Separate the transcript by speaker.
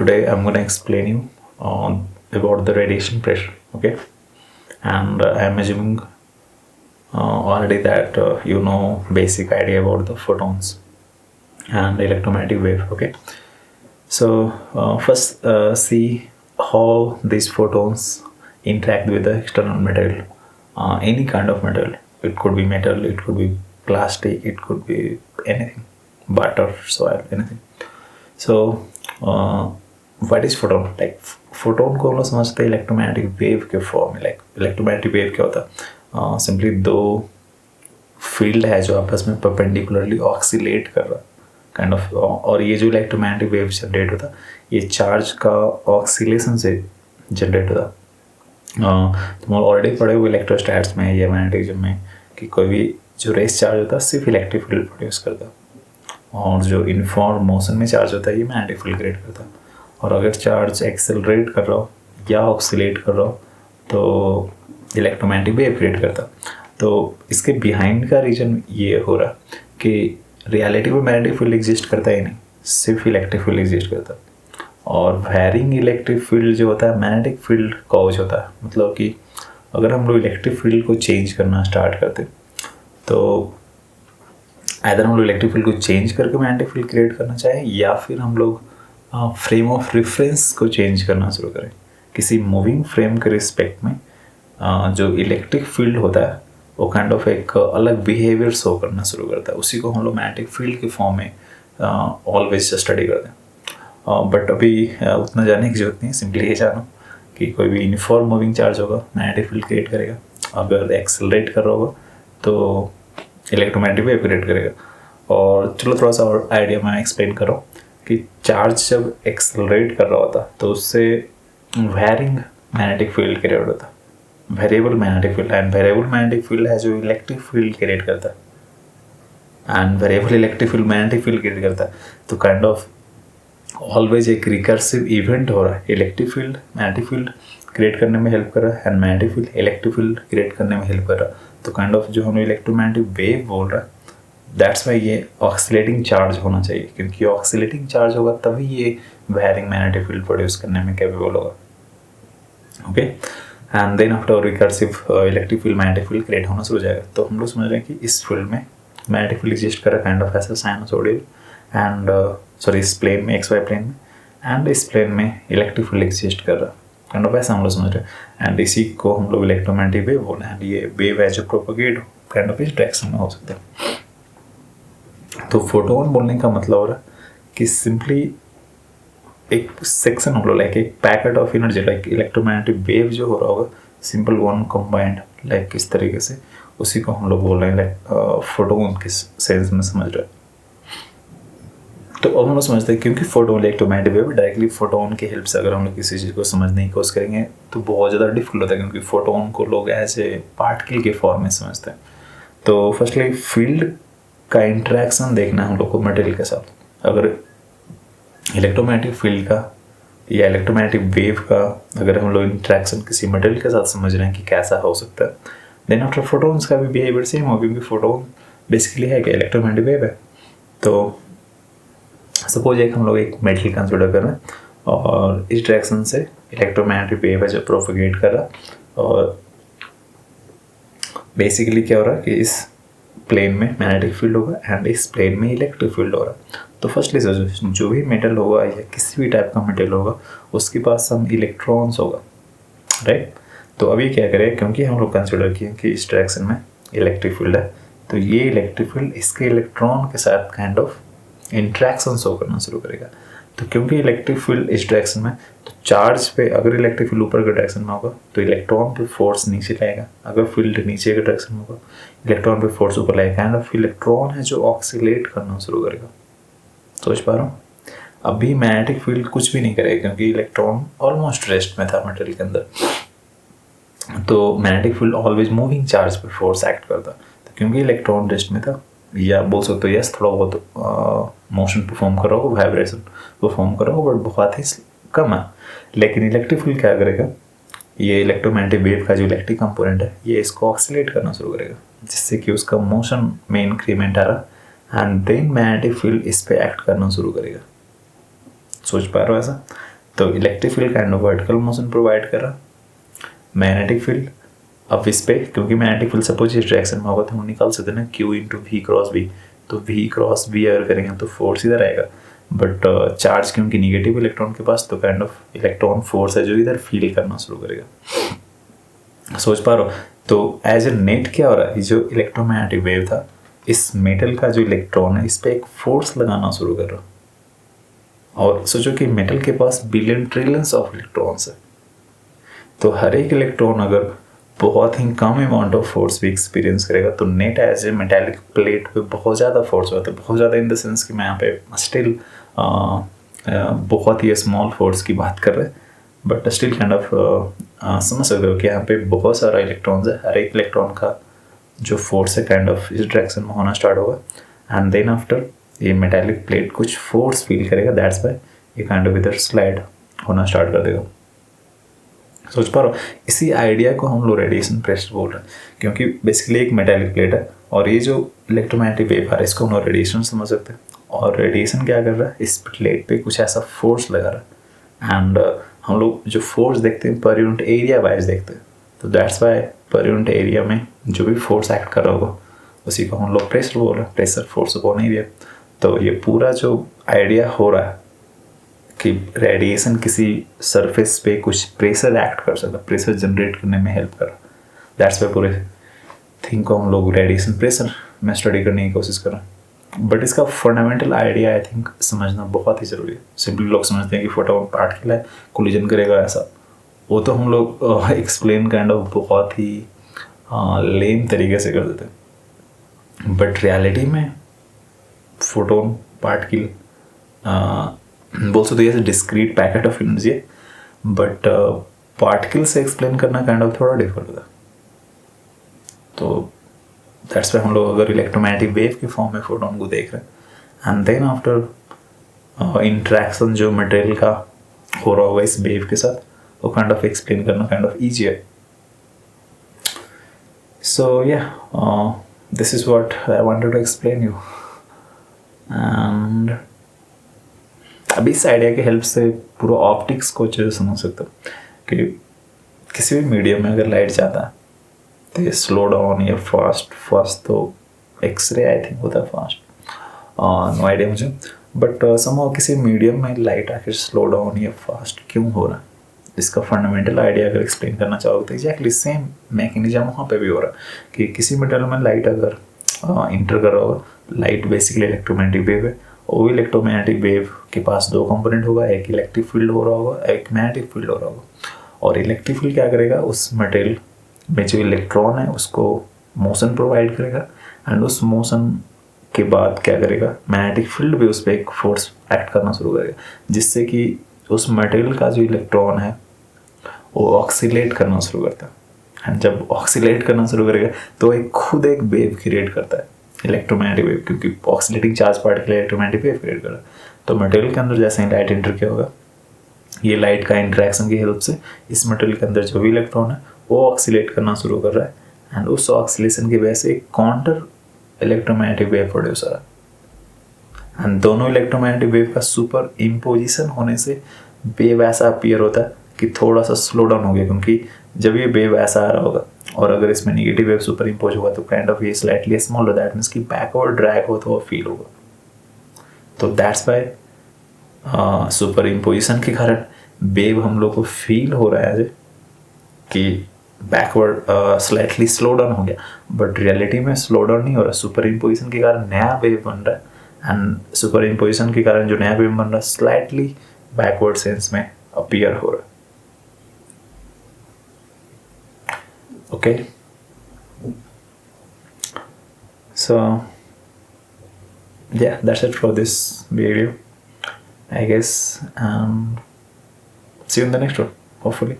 Speaker 1: Today I'm going to explain you about the radiation pressure. Okay, and I'm assuming already that you know basic idea about the photons and electromagnetic wave. Okay, so first see how these photons interact with the external material, any kind of material. It could be metal, it could be plastic, it could be anything, butter, soil, anything. So what is photon like photon को हम लोग समझते हैं electromagnetic wave के form में. Like electromagnetic wave क्या होता है? सिंपली दो फील्ड है जो आपस में परपेंडिकुलरली ऑक्सीलेट कर रहा काइंड ऑफ. और ये जो इलेक्ट्रोमैग्नेटिक वेव जनरेट होता ये चार्ज का ऑक्सीलेशन से जनरेट होता. तुम ऑलरेडी पढ़े हुए इलेक्ट्रोस्टैट्स में या मैग्नेटिज्म में कि कोई भी जो रेस चार्ज होता है सिर्फ इलेक्ट्रिक फील्ड प्रोड्यूस करता, और जो यूनिफॉर्म मोशन में चार्ज होता है ये मैग्नेटिक फील्ड क्रिएट करता है. और अगर चार्ज एक्सेलरेट कर रहा हो या ऑक्सीलेट कर रहा हो तो इलेक्ट्रोमैग्नेटिक वेव क्रिएट करता. तो इसके बिहाइंड का रीजन ये हो रहा कि रियलिटी में मैग्नेटिक फील्ड एग्जिस्ट करता ही नहीं, सिर्फ इलेक्ट्रिक फील्ड एग्जिस्ट करता. और वेरिंग इलेक्ट्रिक फील्ड जो होता है मैग्नेटिक फील्ड कॉज होता है. मतलब कि अगर हम लोग इलेक्ट्रिक फील्ड को चेंज करना स्टार्ट करते तो आइदर हम लोग इलेक्ट्रिक फील्ड को चेंज करके मैग्नेटिक फील्ड क्रिएट करना चाहें या फिर हम लोग फ्रेम ऑफ रेफरेंस को चेंज करना शुरू करें. किसी मूविंग फ्रेम के रिस्पेक्ट में जो इलेक्ट्रिक फील्ड होता है वो काइंड ऑफ एक अलग बिहेवियर शो करना शुरू करता है. उसी को हम लोग मैग्नेटिक फील्ड के फॉर्म में ऑलवेज स्टडी करते हैं. बट अभी उतना जानने की जरूरत नहीं. सिंपली ये जानो कि कोई भी यूनिफॉर्म मूविंग चार्ज होगा मैग्नेटिक फील्ड क्रिएट करेगा. अगर एक्सेलरेट कर रहा होगा तो इलेक्ट्रोमैग्नेटिक वेव क्रिएट करेगा. और चलो थोड़ा सा और आइडिया मैं एक्सप्लेन कर रहा हूँ कि चार्ज जब एक्सेलरेट कर रहा होता तो उससे वेरिंग मैग्नेटिक फील्ड क्रिएट होता, variable magnetic field. And variable magnetic field है जो इलेक्ट्रिक फील्ड क्रिएट करता है, and variable electric field magnetic field create करता है. तो काइंड ऑफ ऑलवेज एक रिकर्सिव इवेंट हो रहा है. Electric field magnetic field create करने में हेल्प कर रहा है and magnetic field electric field create करने में हेल्प कर रहा है. तो काइंड ऑफ जो हम इलेक्ट्रोमैग्नेटिक वेव बोल रहा है दैट्स वाई ये ऑक्सीलेटिंग चार्ज होना चाहिए, क्योंकि ऑक्सीलेटिंग चार्ज होगा तभी ये वेरिंग मैग्नेटिक फील्ड प्रोड्यूस करने में कैपेबल होगा. Okay, and then after recursive electric field magnetic field create होना शुरू हो जाएगा. तो हम लोग समझ रहे हैं कि इस फील्ड में मैग्नेटिक फील्ड एग्जिस्ट कर रहा है काइंड ऑफ ऐसा साइनसोइडल एंड सॉरी इस प्लेन में एक्स वाई प्लेन में, एंड इस प्लेन में इलेक्ट्रिक फील्ड एग्जिस्ट कर रहा है काइंड ऑफ ऐसा हम लोग समझ रहे हैं. एंड इसी को हम लोग इलेक्ट्रोमैग्नेटिक वेव बोल रहे हैं. ये वेव है जो प्रोपोगेट काइंड ऑफ इस डायरेक्शन में हो सकता है. तो फोटोन बोलने का मतलब हो रहा है कि सिंपली एक सेक्शन हम लोग लाइक एक packet of energy like electromagnetic wave जो हो रहा होगा सिंपल वन कंबाइंड लाइक इस तरीके से, उसी को हम लोग बोल रहे हैं लाइक फोटोन के सेंस में समझ रहे हैं. तो अब हम लोग समझते हैं क्योंकि photon electromagnetic wave directly photon की हेल्प से अगर हम लोग किसी चीज़ को समझने की कोशिश करेंगे तो बहुत ज़्यादा डिफिकल्ट होता है, क्योंकि फोटोन को लोग एज ए पार्टिकल के फॉर्म में समझते हैं. तो फर्स्टली फील्ड का इंटरेक्शन देखना है हम लोग को मटेरियल के साथ. अगर इलेक्ट्रोमैग्नेटिक फील्ड का या इलेक्ट्रोमैग्नेटिक वेव का अगर हम लोग इंटरेक्शन किसी मटेरियल के साथ समझ रहे हैं कि कैसा हो सकता है, देन आफ्टर फोटोन्स का भी बिहेवियर सेम हो, क्योंकि फोटोन बेसिकली है कि इलेक्ट्रोमैग्नेटिक वेव है. तो सपोज एक हम लोग एक मेटल कंसिडर कर रहे हैं और इस डायरेक्शन से इलेक्ट्रोमैग्नेटिक वेव है जो प्रोपोगेट कर रहा है. और बेसिकली क्या हो रहा है कि इस प्लेन में मैग्नेटिक फील्ड होगा एंड इस प्लेन में इलेक्ट्रिक फील्ड हो रहा है. तो फर्स्टली जो भी मेटल होगा या किसी भी टाइप का मेटल होगा उसके पास सम इलेक्ट्रॉन्स होगा, राइट. तो अभी क्या करें, क्योंकि हम लोग कंसिडर किए कि इस डायरेक्शन में इलेक्ट्रिक फील्ड है तो ये इलेक्ट्रिक फील्ड इसके इलेक्ट्रॉन के साथ काइंड ऑफ इंट्रैक्शन शो करना शुरू करेगा. तो क्योंकि इलेक्ट्रिक फील्ड इस डायरेक्शन में तो चार्ज पे अगर इलेक्ट्रिक फील्ड ऊपर के डायरेक्शन में होगा तो इलेक्ट्रॉन पे फोर्स नीचे लाएगा. अगर फील्ड नीचे के डायरेक्शन में होगा इलेक्ट्रॉन पे फोर्स ऊपर लाएगा. एंड ऑफ इलेक्ट्रॉन है जो ऑक्सीलेट करना शुरू करेगा. सोच पा रहा हूँ अभी मैग्नेटिक फील्ड कुछ भी नहीं करेगा क्योंकि इलेक्ट्रॉन ऑलमोस्ट रेस्ट में था मटेरियल के अंदर. तो magnetic field always moving charge पे फोर्स एक्ट करता. तो क्योंकि इलेक्ट्रॉन रेस्ट में था या बोल सकते हो यस थोड़ा बहुत मोशन परफॉर्म कर रहा होगा, वाइब्रेशन परफॉर्म कर रहा होगा, बट बहुत ही कम है. लेकिन इलेक्ट्रिक फील्ड क्या करेगा, ये इलेक्ट्रोमैग्नेटिक वेव का जो इलेक्ट्रिक कंपोनेंट है ये इसको ऑक्सीलेट करना शुरू करेगा, जिससे कि उसका मोशन में इंक्रीमेंट आ रहा एंड देन मैग्नेटिक फील्ड इस पे एक्ट करना शुरू करेगा. सोच पा रहे हो ऐसा? तो electric field kind of vertical motion provide कर रहा, मैग्नेटिक फील्ड अब इस पे क्योंकि मैग्नेटिक फील्ड सपोज इस डायरेक्शन में होगा तो हम निकाल सकते हैं ना Q into V cross V, तो वी क्रॉस वी अगर करेंगे तो फोर्स इधर आएगा, बट चार्ज क्योंकि निगेटिव इलेक्ट्रॉन के पास तो काइंड ऑफ इलेक्ट्रॉन फोर्स है जो इधर फील करना शुरू करेगा। सोच पा रहे हो? तो एज ए नेट क्या हो रहा है, जो इलेक्ट्रोमैग्नेटिक वेव था इस मेटल का जो इलेक्ट्रॉन है इस पर एक फोर्स लगाना शुरू कर रहा, और सोचो कि मेटल के पास बिलियन ट्रिलियंस ऑफ इलेक्ट्रॉन्स है, तो हर एक इलेक्ट्रॉन अगर बहुत ही कम अमाउंट ऑफ फोर्स भी एक्सपीरियंस करेगा तो net as a metallic plate पे बहुत ज़्यादा फोर्स होता है, बहुत ज़्यादा इन द सेंस कि मैं यहाँ पे स्टिल बहुत ही स्मॉल फोर्स की बात कर रहे हैं, बट स्टिल काइंड ऑफ समझ सकते हो कि यहाँ पे बहुत सारा इलेक्ट्रॉन्स है, हर एक इलेक्ट्रॉन का जो फोर्स है काइंड ऑफ इस डायरेक्शन में होना स्टार्ट होगा, एंड देन आफ्टर ये मेटालिक प्लेट कुछ फोर्स फील करेगा, दैट्स वाई ये काइंड ऑफ इधर स्लाइड होना स्टार्ट कर देगा। सोच पा रहे हो? इसी आइडिया को हम लोग रेडिएशन प्रेशर बोल रहे हैं, क्योंकि बेसिकली एक मेटालिक प्लेट है और ये जो इलेक्ट्रोमैग्नेटिक वेव आ रहा है इसको हम लोग रेडिएशन समझ सकते हैं, और रेडिएशन क्या कर रहा है, इस प्लेट पे कुछ ऐसा फोर्स लगा रहा है, एंड हम लोग जो फोर्स देखते हैं पर यूनिट एरिया वाइज देखते हैं, तो that's why per unit area में जो भी फोर्स एक्ट कर रहा होगा उसी को हम लोग प्रेशर बोल रहे हैं, प्रेशर फोर्स अपॉन एरिया। तो ये पूरा जो आइडिया हो रहा है कि रेडिएशन किसी सरफेस पे कुछ प्रेशर एक्ट कर सकता है, प्रेशर जनरेट करने में हेल्प कर रहा है, दैट्स वाई पूरे थिंग को हम लोग रेडिएशन प्रेशर में स्टडी करने की कोशिश कर रहे हैं। बट इसका फंडामेंटल आइडिया आई थिंक समझना बहुत ही ज़रूरी है। सिंपली लोग समझते हैं कि फोटोन पार्टिकल है, कोलिजन करेगा ऐसा, वो तो हम लोग एक्सप्लेन काइंड ऑफ बहुत ही लेम तरीके से कर देते हैं, बट रियलिटी में फोटोन पार्टिकल बोल सकते हैं डिस्क्रीट पैकेट ऑफ एनर्जी है, बट पार्टिकल से एक्सप्लेन करना काइंड ऑफ थोड़ा डिफिकल्ट होता है। तो दैट्स वाई हम लोग अगर इलेक्ट्रोमैग्नेटिक वेव के फॉर्म में फोटोन को देख रहे हैं, एंड देन आफ्टर इंट्रैक्शन जो मटेरियल का हो रहा होगा इस वेव के साथ, वो काइंड ऑफ एक्सप्लेन करना काइंड ऑफ ईजी है। सो या this is what I wanted to explain you, and अभी इस आइडिया की हेल्प से पूरा ऑप्टिक्स को अच्छे से समझ सकते हो कि किसी भी मीडियम में अगर लाइट जाता है तो ये स्लो डाउन या फास्ट तो एक्सरे आई थिंक होता है फास्ट, नो आइडिया मुझे, बट समहाउ किसी मीडियम में लाइट आखिर स्लो डाउन या फास्ट क्यों हो रहा है, इसका फंडामेंटल आइडिया अगर एक्सप्लेन करना चाहोगे तो एग्जैक्टली सेम मैकेनिज्म वहाँ पे भी हो रहा है कि किसी मेटल में लाइट अगर इंटर कर रहा होगा, लाइट बेसिकली इलेक्ट्रोमैग्नेटिक वेव है, वो इलेक्ट्रोमैग्नेटिक वेव के पास दो कंपोनेंट होगा, एक इलेक्ट्रिक फील्ड हो रहा होगा, एक मैग्नेटिक फील्ड हो रहा होगा, और इलेक्ट्रिक फील्ड क्या करेगा, उस मटेरियल में जो इलेक्ट्रॉन है उसको मोशन प्रोवाइड करेगा, एंड उस मोशन के बाद क्या करेगा, मैग्नेटिक फील्ड भी उस पर एक फोर्स एक्ट करना शुरू करेगा, जिससे कि उस मटेरियल का जो इलेक्ट्रॉन है वो ऑक्सीलेट करना शुरू करता है, एंड जब ऑक्सीलेट करना शुरू करेगा तो एक खुद एक वेव क्रिएट करता है, इलेक्ट्रोमैग्नेटिक वेव, क्योंकि oscillating charge particle electromagnetic wave create कर रहा है। तो मटेरियल के अंदर जैसे ही लाइट एंटर किया होगा, ये लाइट का इंटरेक्शन की हेल्प से इस मटेरियल के अंदर जो भी इलेक्ट्रॉन है वो ऑक्सीलेट करना शुरू कर रहा है, एंड उस ऑक्सीलेशन की वजह से एक काउंटर इलेक्ट्रोमैग्नेटिक वेव प्रोड्यूस हो रहा है, एंड दोनों इलेक्ट्रोमैग्नेटिक वेव का सुपर इम्पोजिशन होने से वेव ऐसा अपीयर होता है कि थोड़ा सा स्लो डाउन हो गया, क्योंकि जब ये वेव ऐसा आ रहा होगा और अगर इसमें नेगेटिव वेव सुपर इम्पोज होगा तो काइंड ऑफ ये स्लाइटली स्मॉल हो, दैट मीन्स कि बैकवर्ड ड्रैग हो तो वो फील होगा। तो दैट्स वाई सुपर इम्पोजिशन के कारण वेव हम लोग को फील हो रहा है कि बैकवर्ड स्लाइटली स्लो डाउन हो गया, बट रियलिटी में स्लो डाउन नहीं हो रहा, सुपर इम्पोजिशन के कारण नया वेव बन रहा है, एंड सुपर इम्पोजिशन के कारण जो नया वेव बन रहा है स्लाइटली बैकवर्ड सेंस में अपीयर हो रहा है। Okay, so yeah, that's it for this video, I guess, and see you in the next one, hopefully.